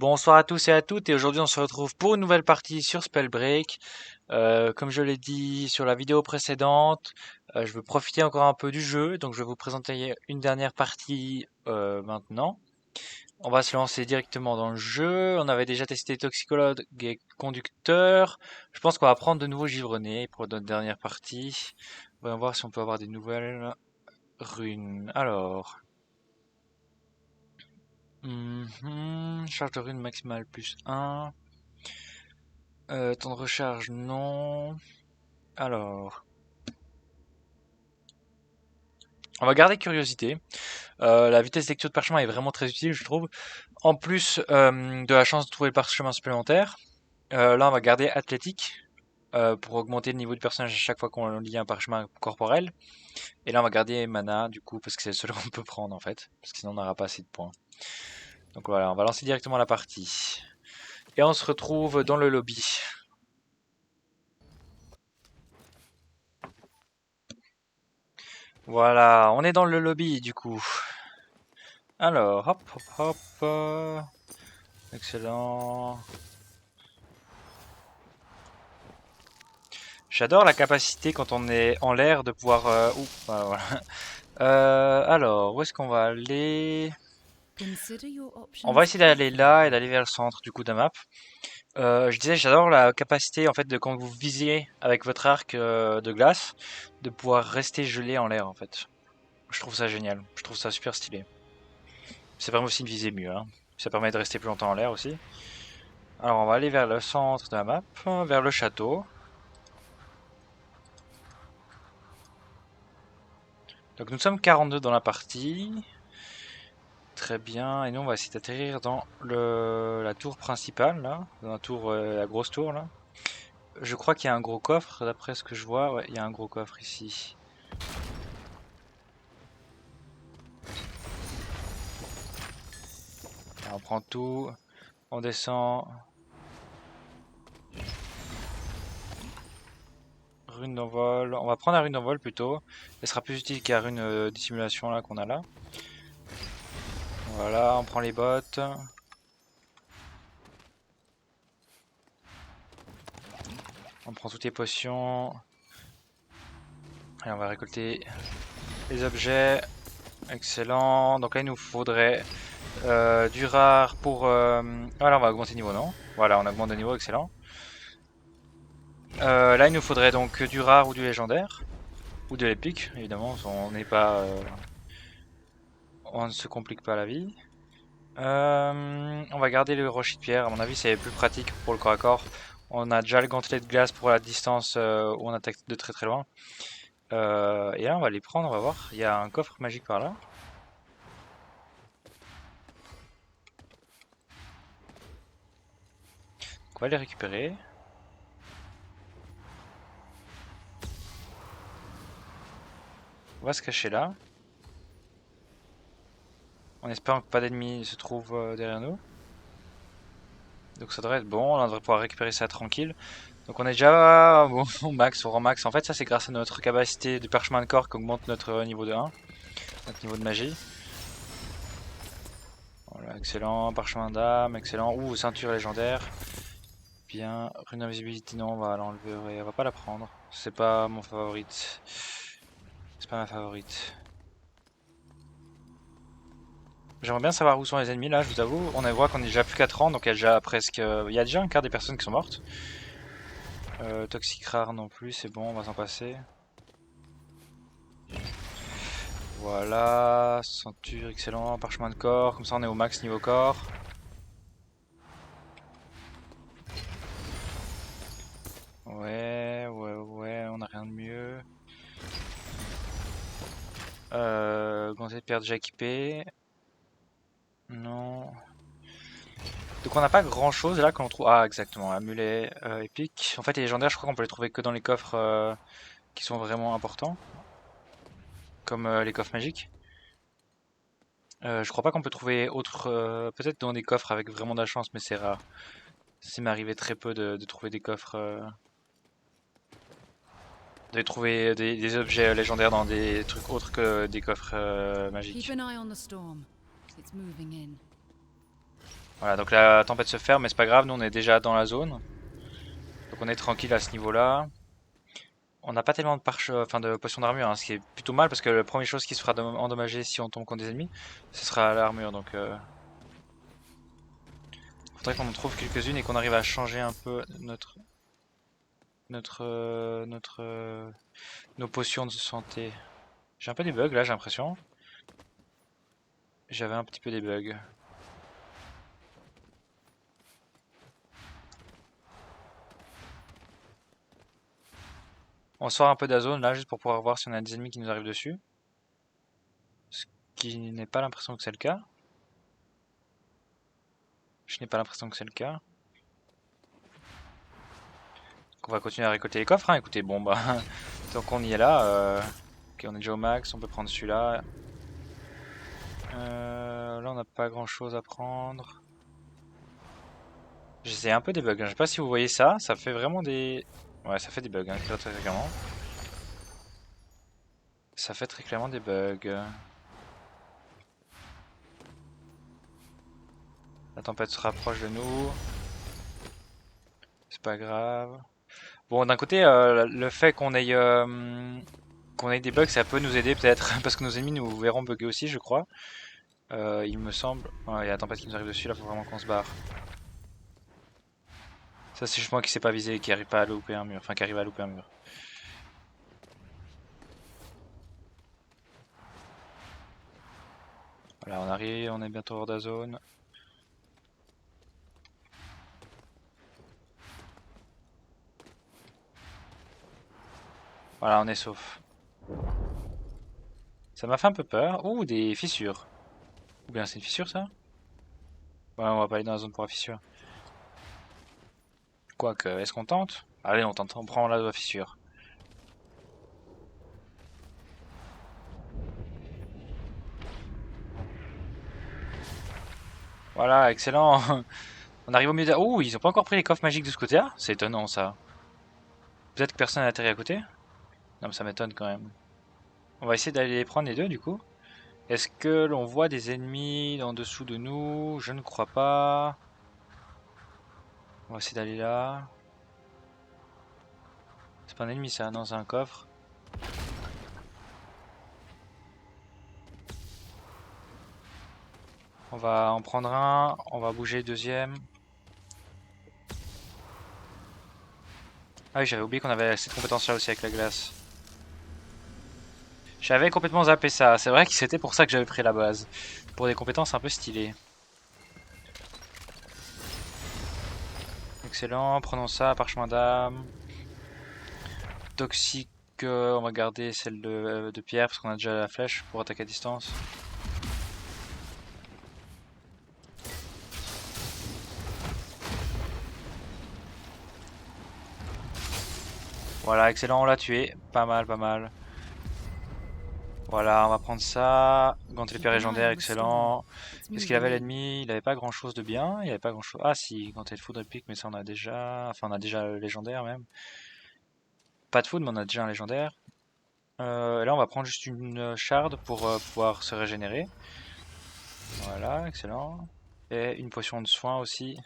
Bonsoir à tous et à toutes, et aujourd'hui on se retrouve pour une nouvelle partie sur Spellbreak. Comme je l'ai dit sur la vidéo précédente, je veux profiter encore un peu du jeu, donc je vais vous présenter une dernière partie maintenant. On va se lancer directement dans le jeu. On avait déjà testé Toxicologue et Conducteur. Je pense qu'on va prendre de nouveau Givrené pour notre dernière partie. Voyons voir si on peut avoir des nouvelles runes. Alors, charge de rune maximale plus 1. Temps de recharge, non. Alors, on va garder curiosité. La vitesse de lecture de parchemin est vraiment très utile, je trouve. En plus de la chance de trouver le parchemin supplémentaire. Là, on va garder athlétique pour augmenter le niveau du personnage à chaque fois qu'on lit un parchemin corporel. Et là, on va garder mana, du coup, parce que c'est le seul qu'on peut prendre, en fait. Parce que sinon, on n'aura pas assez de points. Donc voilà, on va lancer directement la partie. Et on se retrouve dans le lobby. Voilà, on est dans le lobby, du coup. Alors, hop, hop, hop. Excellent. J'adore la capacité quand on est en l'air de pouvoir... ouh, voilà. Alors, où est-ce qu'on va aller? On va essayer d'aller là et d'aller vers le centre du coup de la map. Je disais, j'adore la capacité en fait de quand vous visez avec votre arc de glace, de pouvoir rester gelé en l'air en fait. Je trouve ça génial. Je trouve ça super stylé. Ça permet aussi de viser mieux. Hein. Ça permet de rester plus longtemps en l'air aussi. Alors, on va aller vers le centre de la map, vers le château. Donc nous sommes 42 dans la partie. Très bien. Et nous on va essayer d'atterrir dans la tour principale là. Dans la grosse tour là. Je crois qu'il y a un gros coffre d'après ce que je vois. Ouais, il y a un gros coffre ici. Alors, on prend tout. On descend. Rune d'envol. On va prendre la rune d'envol plutôt. Elle sera plus utile qu'à rune dissimulation là qu'on a là. Voilà, on prend les bottes. On prend toutes les potions. Et on va récolter les objets. Excellent. Donc là, il nous faudrait du rare pour... Voilà, on va augmenter de niveau, non? Voilà, on augmente de niveau, excellent. Là, il nous faudrait donc du rare ou du légendaire. Ou de l'épique, évidemment. On n'est pas... on ne se complique pas la vie. On va garder le rocher de pierre. À mon avis, c'est plus pratique pour le corps à corps. On a déjà le gantelet de glace pour la distance où on attaque de très très loin. Et là, on va les prendre, on va voir. Il y a un coffre magique par là. Donc, on va les récupérer. On va se cacher là. En espérant que pas d'ennemis se trouvent derrière nous. Donc ça devrait être bon, on devrait pouvoir récupérer ça tranquille. Donc on est déjà bon, au max, au rang max. En fait ça c'est grâce à notre capacité de parchemin de corps qui augmente notre niveau de 1. Notre niveau de magie. Voilà, excellent, parchemin d'âme, excellent. Ouh, ceinture légendaire. Bien, rune d'invisibilité, non, on va l'enlever, on va pas la prendre. C'est pas mon favorite. C'est pas ma favorite. J'aimerais bien savoir où sont les ennemis là, je vous avoue. On voit qu'on est déjà plus qu'à 30, donc il y a déjà presque... Il y a déjà un quart des personnes qui sont mortes. Toxique rare non plus, c'est bon, on va s'en passer. Voilà, ceinture, excellent, parchemin de corps, comme ça on est au max niveau corps. Ouais, on a rien de mieux. Gantelet de pierre déjà équipé. Non. Donc on n'a pas grand chose là quand on trouve... Ah exactement, amulet épique. En fait les légendaires je crois qu'on peut les trouver que dans les coffres qui sont vraiment importants. Comme les coffres magiques. Je crois pas qu'on peut trouver autre... peut-être dans des coffres avec vraiment de la chance mais c'est rare. Ça m'est arrivé très peu de trouver des coffres... de trouver des objets légendaires dans des trucs autres que des coffres magiques. Voilà, donc la tempête se ferme, mais c'est pas grave, nous on est déjà dans la zone. Donc on est tranquille à ce niveau-là. On n'a pas tellement de enfin de potions d'armure, hein, ce qui est plutôt mal parce que la première chose qui se fera endommager si on tombe contre des ennemis, ce sera l'armure. Donc faudrait qu'on en trouve quelques-unes et qu'on arrive à changer un peu nos potions de santé. J'ai un peu des bugs là, j'ai l'impression. J'avais un petit peu des bugs. On sort un peu de la zone là juste pour pouvoir voir si on a des ennemis qui nous arrivent dessus. Ce qui n'est pas l'impression que c'est le cas. Je n'ai pas l'impression que c'est le cas. Donc on va continuer à récolter les coffres, hein. Écoutez, bon bah, tant qu'on y est là, ok, on est déjà au max, on peut prendre celui-là. Là on n'a pas grand chose à prendre. J'ai un peu des bugs, hein. Je sais pas si vous voyez ça, ça fait vraiment des... Ouais, ça fait des bugs, hein, très très clairement. Ça fait très clairement des bugs. La tempête se rapproche de nous. C'est pas grave. Bon, d'un côté, le fait qu'on ait des bugs, ça peut nous aider peut-être, parce que nos ennemis nous verront bugger aussi, je crois. Il me semble. Ouais, il y a la tempête qui nous arrive dessus, là, faut vraiment qu'on se barre. Ça, c'est juste moi qui sais pas viser et qui arrive pas à louper un mur. Enfin, qui arrive à louper un mur. Voilà, on arrive, on est bientôt hors de la zone. Voilà, on est sauf. Ça m'a fait un peu peur. Ouh, des fissures. Ou bien c'est une fissure, ça? Ouais, on va pas aller dans la zone pour la fissure. Quoique, est-ce qu'on tente? Allez, on tente, on prend la fissure. Voilà, excellent. On arrive au milieu de... Ouh, ils ont pas encore pris les coffres magiques de ce côté-là? C'est étonnant, ça. Peut-être que personne n'a atterri à côté? Non, mais ça m'étonne quand même. On va essayer d'aller les prendre les deux, du coup. Est-ce que l'on voit des ennemis en dessous de nous? Je ne crois pas. On va essayer d'aller là. C'est pas un ennemi, ça, non, c'est un coffre. On va en prendre un, on va bouger deuxième. Ah oui, j'avais oublié qu'on avait cette compétence là aussi avec la glace. J'avais complètement zappé ça. C'est vrai que c'était pour ça que j'avais pris la base. Pour des compétences un peu stylées. Excellent, prenons ça, parchemin d'âme. Toxique, on va garder celle de pierre parce qu'on a déjà la flèche pour attaquer à distance. Voilà, excellent, on l'a tué. Pas mal, pas mal. Voilà, on va prendre ça. Ganté l'épée légendaire, excellent. Qu'est-ce qu'il avait l'ennemi? Il avait pas grand chose de bien. Il avait pas grand chose. Ah si, ganté de foudre épique, mais ça on a déjà. Enfin, on a déjà le légendaire même. Pas de foudre, mais on a déjà un légendaire. Là, on va prendre juste une shard pour pouvoir se régénérer. Voilà, excellent. Et une potion de soin aussi.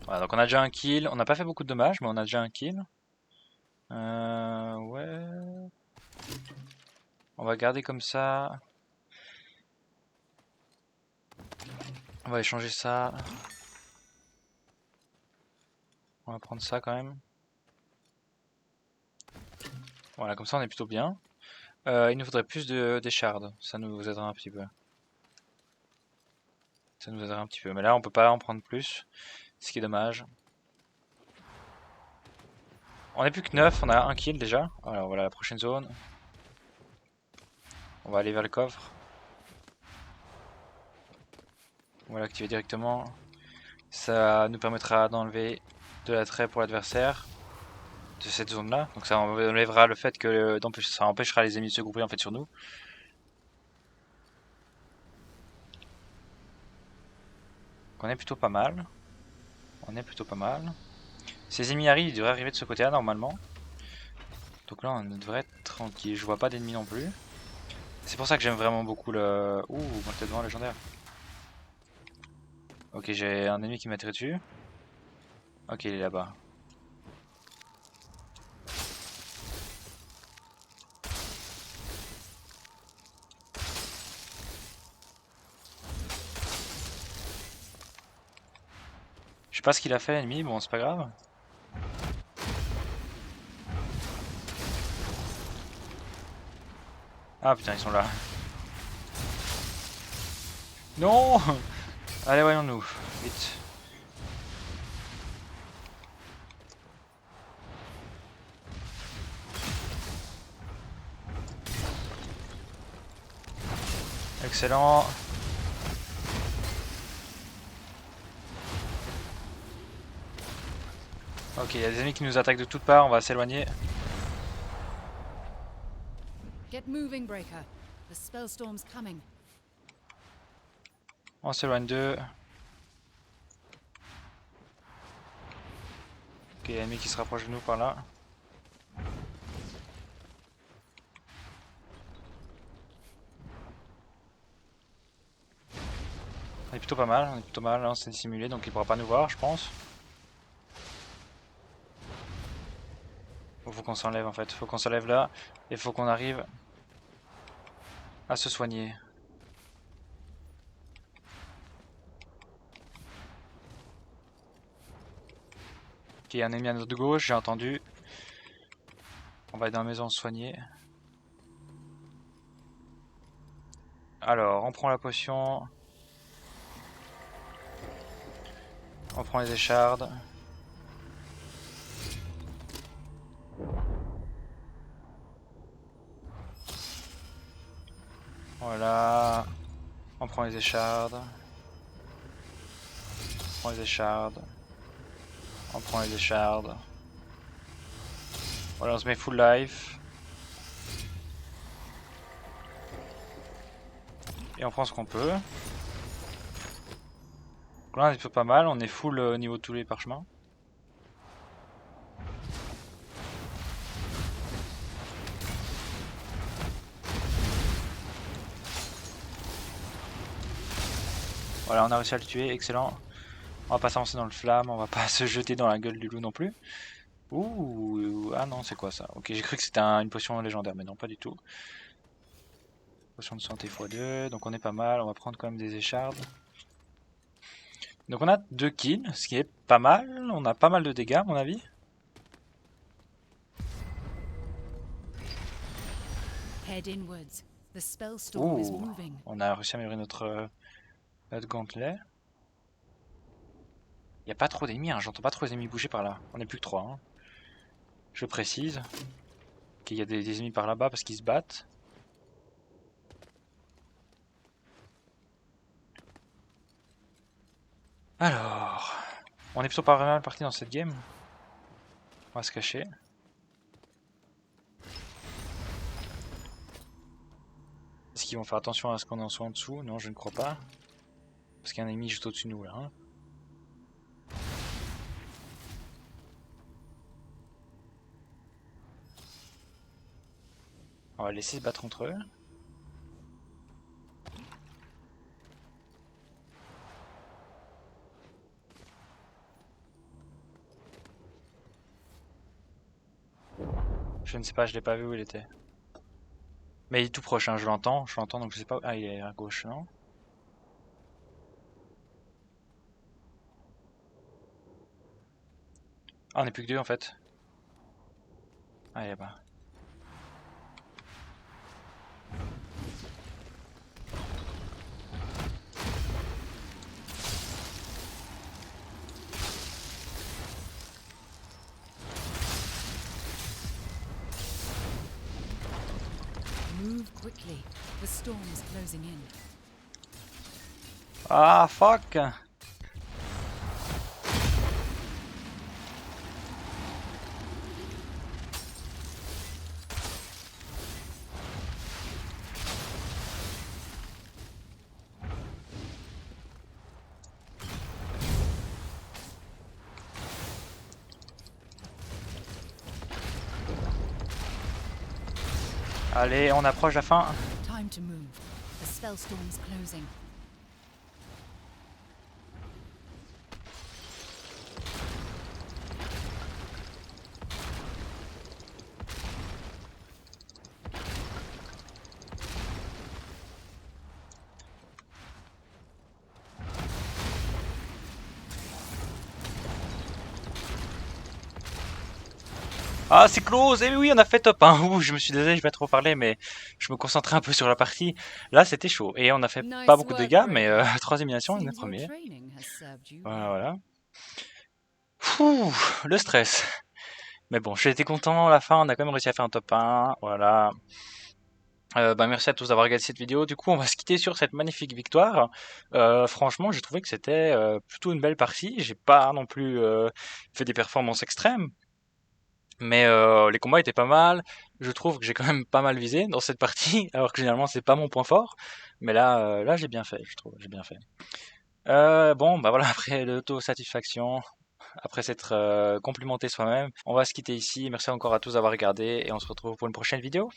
Voilà, donc on a déjà un kill. On n'a pas fait beaucoup de dommages, mais on a déjà un kill. Ouais. On va garder comme ça. On va échanger ça. On va prendre ça quand même. Voilà, comme ça on est plutôt bien. Il nous faudrait plus des shards. Ça nous aidera un petit peu. Ça nous aiderait un petit peu. Mais là on peut pas en prendre plus. Ce qui est dommage. On est plus que 9, on a un kill déjà. Alors voilà la prochaine zone. On va aller vers le coffre. On va l'activer directement. Ça nous permettra d'enlever de l'attrait pour l'adversaire de cette zone là. Donc ça enlèvera le fait que ça empêchera les ennemis de se grouper en fait sur nous. On est plutôt pas mal. On est plutôt pas mal. Ces ennemis arrivent, ils devraient arriver de ce côté là normalement. Donc là on devrait être tranquille. Je vois pas d'ennemis non plus. C'est pour ça que j'aime vraiment beaucoup le... Ouh, moi j'étais devant légendaire. Ok, j'ai un ennemi qui m'a tiré dessus. Ok, il est là-bas. Je sais pas ce qu'il a fait l'ennemi, bon c'est pas grave. Ah putain, ils sont là. Non. Allez, voyons-nous, vite. Excellent. Ok, il y a des ennemis qui nous attaquent de toutes parts, on va s'éloigner. Get moving, Breaker. The spellstorm's coming. On s'éloigne d'eux. Ok, il y a l'ennemi qui se rapproche de nous par là. On est plutôt pas mal, là, on s'est dissimulé donc il pourra pas nous voir je pense. Faut qu'on s'enlève en fait, faut qu'on s'enlève là et faut qu'on arrive à se soigner. Ok, il y a un ennemi à notre gauche, j'ai entendu. On va aller dans la maison se soigner. Alors, on prend la potion. On prend les échardes. Voilà. On prend les échardes. On prend les échardes. On prend les échardes. Voilà, on se met full life. Et on prend ce qu'on peut. Donc là on est plutôt pas mal, on est full au niveau de tous les parchemins. Voilà, on a réussi à le tuer, excellent. On va pas s'avancer dans le flamme, on va pas se jeter dans la gueule du loup non plus. Ouh, ah non, c'est quoi ça? Ok, j'ai cru que c'était une potion légendaire, mais non, pas du tout. Potion de santé x2, donc on est pas mal, on va prendre quand même des échardes. Donc on a 2 kills, ce qui est pas mal, on a pas mal de dégâts à mon avis. Ouh, on a réussi à améliorer notre gantelet. Il n'y a pas trop d'ennemis, hein, j'entends pas trop les ennemis bouger par là. On est plus que 3. Hein. Je précise qu'il y a des ennemis par là-bas parce qu'ils se battent. Alors, on est plutôt pas vraiment parti dans cette game. On va se cacher. Est-ce qu'ils vont faire attention à ce qu'on en soit en dessous? Non, je ne crois pas. Parce qu'il y a un ennemi juste au-dessus de nous là. Hein. On va laisser se battre entre eux. Je ne sais pas, je l'ai pas vu où il était. Mais il est tout proche, hein, je l'entends donc je sais pas. Ah, il est à gauche, non? Ah, on est plus que 2 en fait. Ah, il est là-bas. Move quickly. The storm is closing in. Ah, fuck! Allez, on approche la fin. Time to move. The spell storm's closing. Ah, c'est close! Et oui, on a fait top 1. Ouh, je me suis désolé, je vais pas trop parler, mais je me concentrais un peu sur la partie. Là, c'était chaud. Et on a fait pas Nice beaucoup de work, dégâts, mais Brody. 3 éliminations, on est Seems your premier. training has served you Voilà, well. voilà. Ouh, le stress. Mais bon, j'ai été content à la fin, on a quand même réussi à faire un top 1. Voilà. Bah, merci à tous d'avoir regardé cette vidéo. Du coup, on va se quitter sur cette magnifique victoire. Franchement, j'ai trouvé que c'était plutôt une belle partie. J'ai pas non plus fait des performances extrêmes. Mais les combats étaient pas mal. Je trouve que j'ai quand même pas mal visé dans cette partie, alors que généralement c'est pas mon point fort. Mais là j'ai bien fait, je trouve, j'ai bien fait. Bon, bah voilà, après l'autosatisfaction, après s'être complimenté soi-même, on va se quitter ici. Merci encore à tous d'avoir regardé et on se retrouve pour une prochaine vidéo.